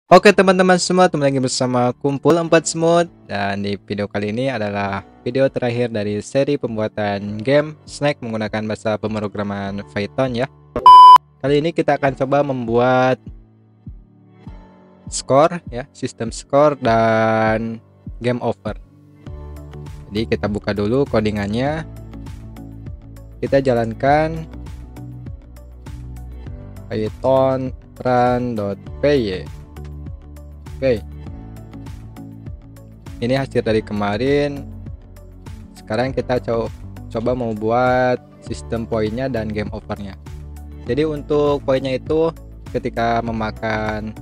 Oke teman-teman semua, kembali lagi bersama Kumpul 4 Smooth. Dan di video kali ini adalah video terakhir dari seri pembuatan game Snack menggunakan bahasa pemrograman Python ya. Kali ini kita akan coba membuat skor ya, sistem skor dan game over. Jadi kita buka dulu codingannya. Kita jalankan python run.py. Oke, ini hasil dari kemarin. Sekarang kita coba mau buat sistem poinnya dan game overnya. Jadi untuk poinnya itu ketika memakan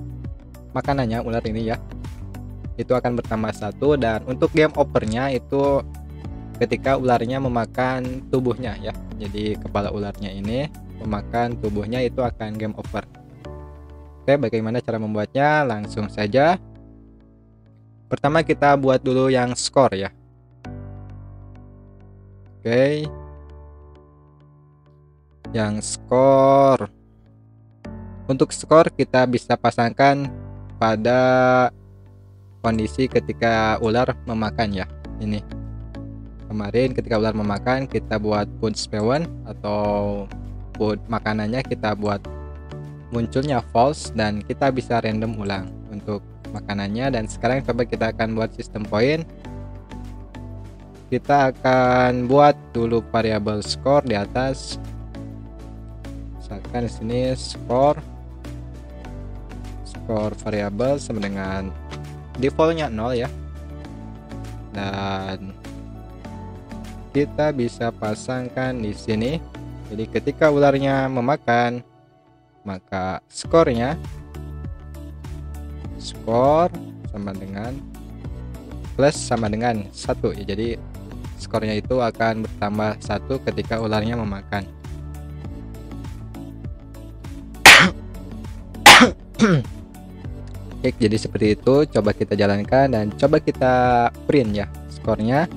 makanannya ular ini ya, itu akan bertambah 1. Dan untuk game overnya itu ketika ularnya memakan tubuhnya ya. Jadi kepala ularnya ini memakan tubuhnya, itu akan game over. Oke, bagaimana cara membuatnya? Langsung saja. Pertama kita buat dulu yang skor ya. Oke. Yang skor. Untuk skor kita bisa pasangkan pada kondisi ketika ular memakan ya. Ini. Kemarin ketika ular memakan kita buat food spawn atau food makanannya kita buat munculnya false dan kita bisa random ulang untuk makanannya. Dan sekarang coba kita akan buat sistem poin. Kita akan buat dulu variabel skor di atas. Misalkan di sini skor variabel sama dengan defaultnya 0 ya. Dan kita bisa pasangkan di sini. Jadi ketika ularnya memakan, maka skornya skor sama dengan plus sama dengan 1 ya. Jadi skornya itu akan bertambah 1 ketika ularnya memakan. Oke, jadi seperti itu. Coba kita jalankan dan coba kita print ya skornya.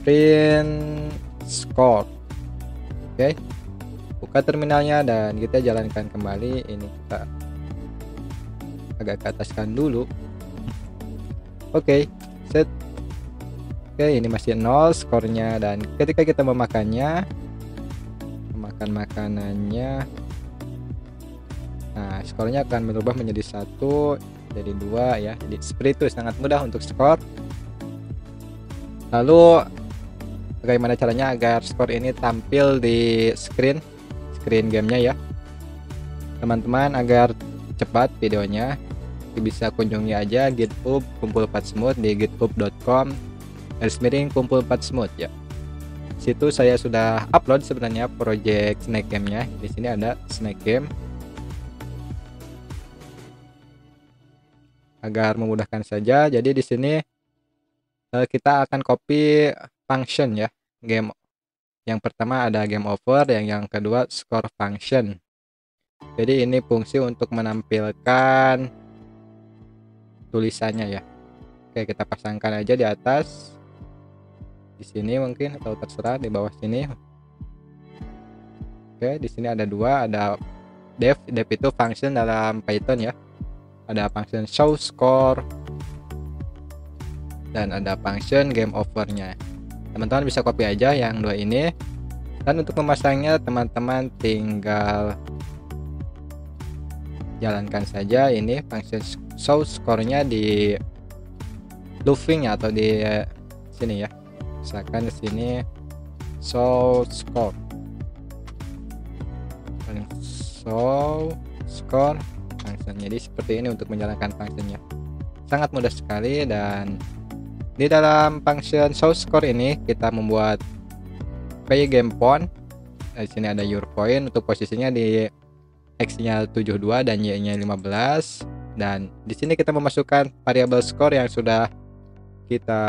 Print score. Oke, buka terminalnya dan kita jalankan kembali. Ini kita agak ke ataskan dulu. Oke, set. Oke, ini masih 0 skornya. Dan ketika kita memakan makanannya, nah skornya akan berubah menjadi 1, jadi 2 ya. Jadi seperti itu, sangat mudah untuk skor. Lalu bagaimana caranya agar skor ini tampil di screen gamenya ya teman-teman? Agar cepat videonya bisa kunjungi aja GitHub Kumpul 4 Smooth di github.com/kumpul 4 smooth ya. Situ saya sudah upload sebenarnya project snack game-nya. Di sini ada snack game. Agar memudahkan saja, jadi di sini kita akan copy function ya. Game yang pertama ada game over, yang kedua score function. Jadi ini fungsi untuk menampilkan tulisannya ya. Oke, kita pasangkan aja di atas. Di sini mungkin, atau terserah di bawah sini. Oke, di sini ada 2, ada def itu function dalam Python ya. Ada function show score dan ada function game overnya. Teman-teman bisa copy aja yang 2 ini. Dan untuk memasangnya teman-teman tinggal jalankan saja ini function show score-nya di looping atau di sini ya. Misalkan di sini show score. Function. Jadi seperti ini untuk menjalankan fungsinya. Sangat mudah sekali. Dan di dalam function show score ini kita membuat pay game point. Di sini ada your point untuk posisinya di x-nya 72 dan y-nya 15. Dan di sini kita memasukkan variabel score yang sudah kita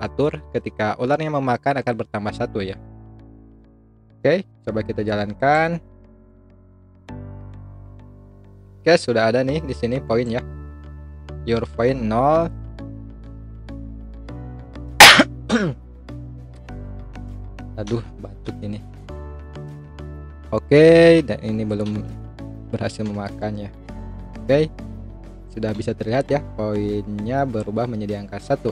atur. Ketika ularnya memakan akan bertambah 1 ya. Oke, coba kita jalankan. Oke, sudah ada nih di sini poin ya. Your point 0. Aduh, batuk ini. Oke, dan ini belum berhasil memakannya. Oke, sudah bisa terlihat ya, poinnya berubah menjadi angka 1.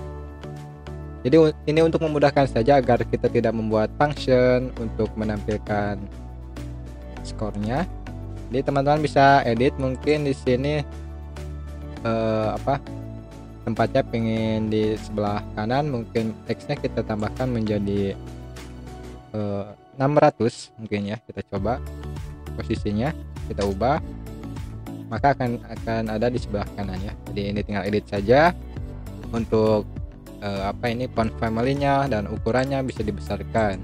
Jadi ini untuk memudahkan saja agar kita tidak membuat function untuk menampilkan skornya. Jadi teman-teman bisa edit mungkin di sini tempatnya pengen di sebelah kanan, mungkin teksnya kita tambahkan menjadi 600 mungkin ya. Kita coba posisinya, kita ubah, maka akan ada di sebelah kanan ya. Jadi ini tinggal edit saja untuk ini font family-nya dan ukurannya bisa dibesarkan.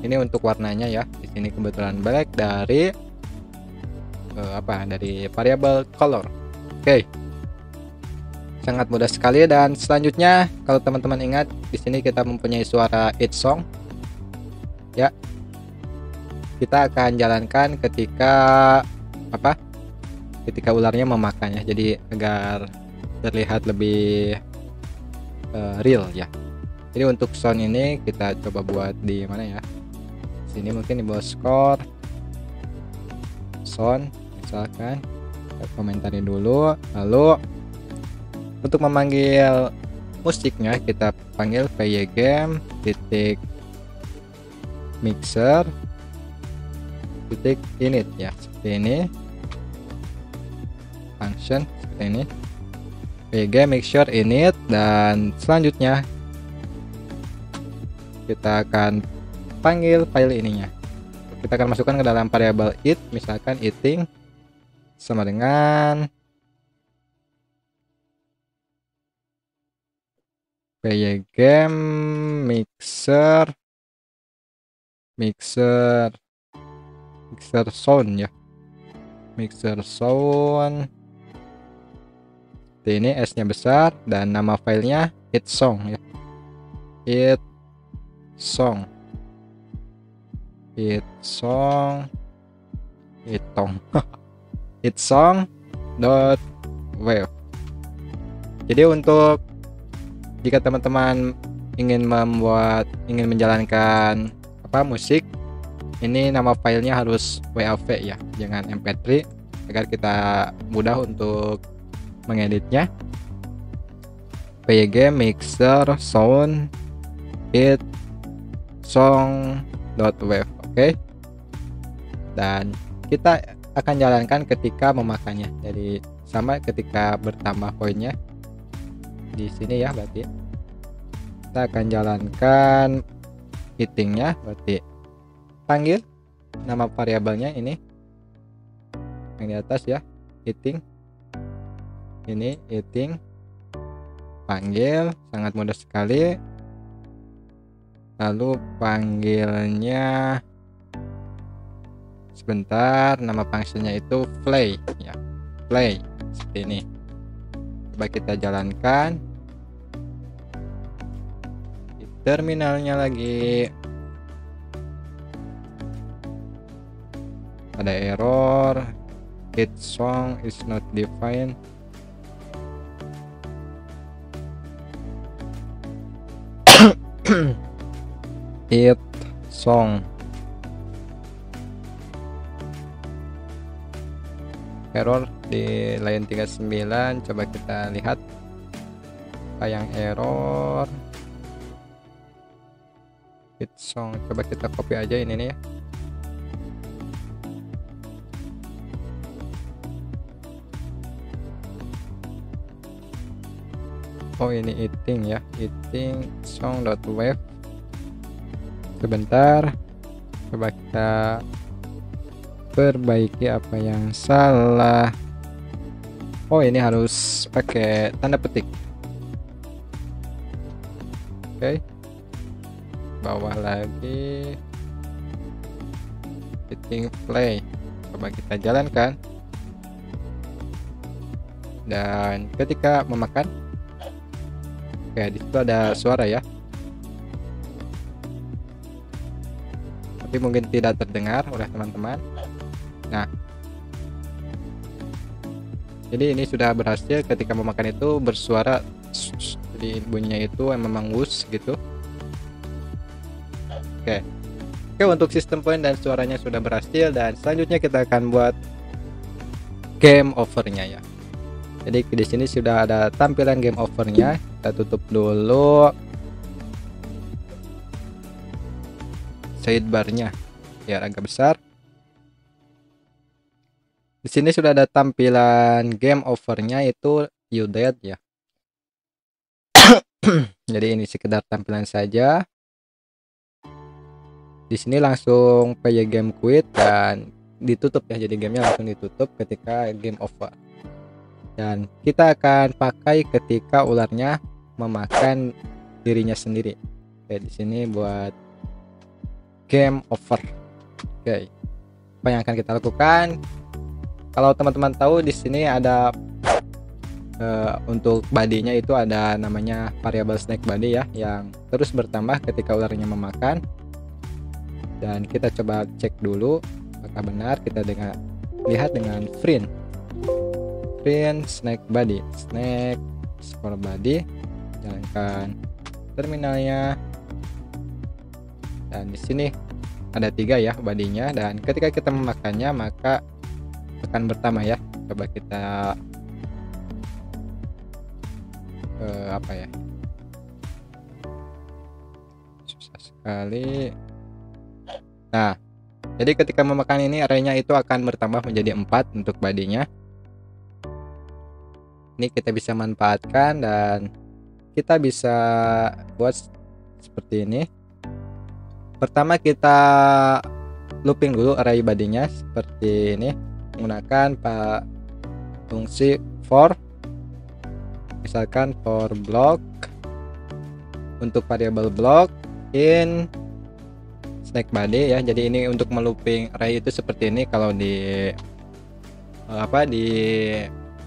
Ini untuk warnanya ya. Di sini kebetulan black dari dari variabel color. Oke. Sangat mudah sekali. Dan selanjutnya kalau teman-teman ingat, di sini kita mempunyai suara it song ya. Kita akan jalankan ketika ketika ularnya memakannya, jadi agar terlihat lebih real ya. Jadi untuk sound ini kita coba buat di mana ya, sini mungkin di bawah score sound misalkan, kita komentari dulu. Lalu untuk memanggil musiknya kita panggil pygame titik mixer titik init ya, seperti ini function seperti ini, pygame mixture init. Dan selanjutnya kita akan panggil file ininya, kita akan masukkan ke dalam variabel it, misalkan eating sama dengan pygame mixer sound ya, mixer sound. Ini S nya besar dan nama filenya it song ya, it song it song dot wave. Jadi untuk jika teman-teman ingin menjalankan musik, ini nama filenya harus WAV ya, jangan MP3, agar kita mudah untuk mengeditnya. pygame mixer sound it song.wave. Oke. Dan kita akan jalankan ketika memakannya. Jadi sama ketika bertambah poinnya di sini ya, berarti kita akan jalankan eatingnya, berarti panggil nama variabelnya ini yang di atas ya, eating. Ini eating, panggil, sangat mudah sekali. Lalu panggilnya sebentar, nama fungsinya itu play ya, play seperti ini. Coba kita jalankan di terminalnya lagi. Ada error, it song is not defined. It song error di line 39. Coba kita lihat apa yang error. It song, coba kita copy aja ini nih ya. Oh ini eating ya, eating song.wave. Sebentar, coba kita perbaiki apa yang salah. Oh ini harus pakai tanda petik. Oke, bawah lagi eating play. Coba kita jalankan, dan ketika memakan, oke di situ ada suara ya, tapi mungkin tidak terdengar oleh teman-teman. Nah, jadi ini sudah berhasil. Ketika memakan itu bersuara, jadi bunyinya itu memang wus gitu. Oke, untuk sistem point dan suaranya sudah berhasil. Dan selanjutnya kita akan buat game overnya ya. Jadi di sini sudah ada tampilan game overnya. Kita tutup dulu sidebarnya biar agak besar. Di sini sudah ada tampilan game overnya, itu you dead ya. Jadi ini sekedar tampilan saja. Di sini langsung play game quit dan ditutup ya. Jadi gamenya langsung ditutup ketika game over. Dan kita akan pakai ketika ularnya memakan dirinya sendiri. Oke, di sini buat game over. Oke. Apa yang akan kita lakukan? Kalau teman-teman tahu di sini ada untuk bodinya itu ada namanya variable snake body ya, yang terus bertambah ketika ularnya memakan. Dan kita coba cek dulu apakah benar. Kita lihat dengan print snake body, snake score body. Jalankan terminalnya. Dan di sini ada 3 ya bodinya, dan ketika kita memakannya maka akan bertambah ya. Coba kita apa ya, susah sekali. Nah, jadi ketika memakan ini arenya itu akan bertambah menjadi 4 untuk bodinya. Ini kita bisa manfaatkan dan kita bisa buat seperti ini. Pertama kita looping dulu array bodinya seperti ini menggunakan fungsi for, misalkan for block untuk variable block in snake body ya. Jadi ini untuk melooping array itu seperti ini kalau di di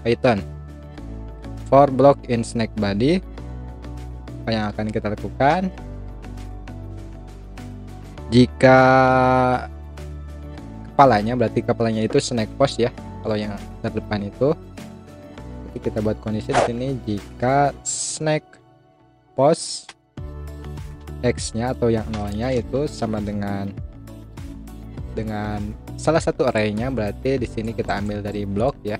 Python. For block in snake body, apa yang akan kita lakukan? Jika kepalanya, berarti kepalanya itu snake post ya. Kalau yang terdepan itu, jadi kita buat kondisi di sini jika snake post x-nya atau yang nolnya itu sama dengan salah satu array-nya, berarti di sini kita ambil dari blok ya.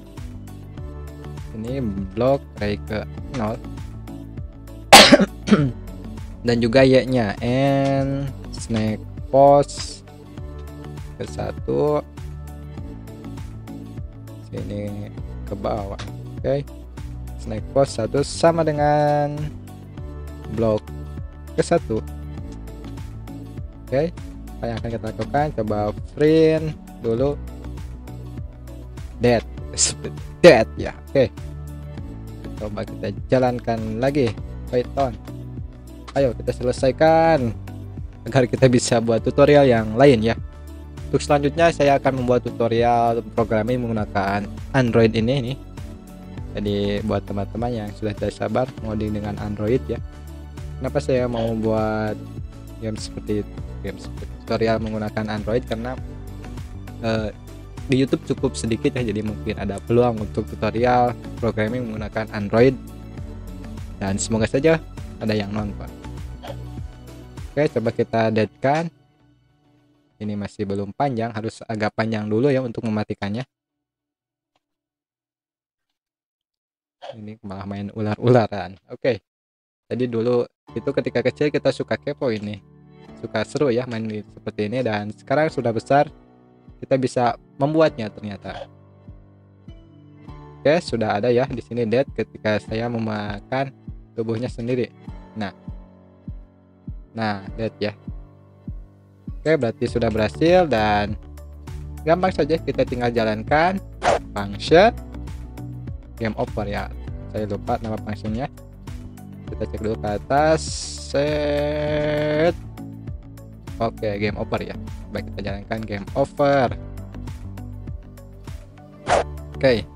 Ini blok array ke 0 dan juga y-nya n snake post ke 1 sini ke bawah. Oke. Snake post 1 sama dengan blok ke 1. Oke. Apa yang akan kita lakukan? Coba print dulu dead ya. Oke. Coba kita jalankan lagi Python. Ayo kita selesaikan agar kita bisa buat tutorial yang lain ya. Untuk selanjutnya saya akan membuat tutorial programming menggunakan Android ini nih. Jadi buat teman-teman yang sudah tidak sabar ngoding dengan Android ya. Kenapa saya mau buat game seperti itu? Tutorial menggunakan Android karena di YouTube cukup sedikit ya, jadi mungkin ada peluang untuk tutorial programming menggunakan Android dan semoga saja ada yang nonton. Oke, coba kita deadkan. Ini masih belum panjang, harus agak panjang dulu ya untuk mematikannya. Ini malah main ular-ularan. Oke. Jadi dulu itu ketika kecil kita suka kepo ini. Suka seru ya main seperti ini, dan sekarang sudah besar kita bisa membuatnya ternyata. Oke, sudah ada ya di sini dead ketika saya memakan tubuhnya sendiri. Nah, dead ya. Oke, berarti sudah berhasil dan gampang saja kita tinggal jalankan function game over ya. Saya lupa nama functionnya. Kita cek dulu ke atas. Set. Oke, game over ya. Baik, kita jalankan game over. Oke,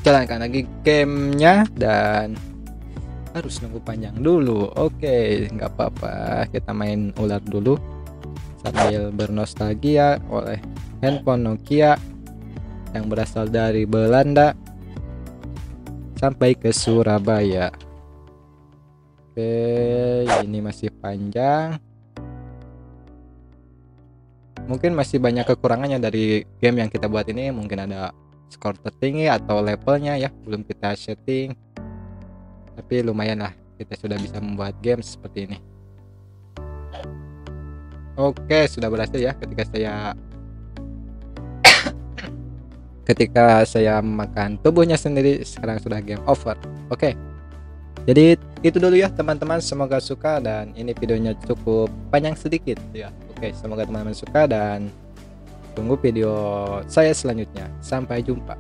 jalankan lagi gamenya dan harus nunggu panjang dulu. Oke, nggak apa-apa, kita main ular dulu sambil bernostalgia oleh handphone Nokia yang berasal dari Belanda sampai ke Surabaya. Oke, ini masih panjang. Mungkin masih banyak kekurangannya dari game yang kita buat ini. Mungkin ada skor tertinggi atau levelnya ya, belum kita setting, tapi lumayan lah kita sudah bisa membuat game seperti ini. Oke, sudah berhasil ya ketika saya makan tubuhnya sendiri. Sekarang sudah game over. Oke, jadi itu dulu ya teman-teman, semoga suka, dan ini videonya cukup panjang sedikit ya. Oke, semoga teman-teman suka dan tunggu video saya selanjutnya. Sampai jumpa.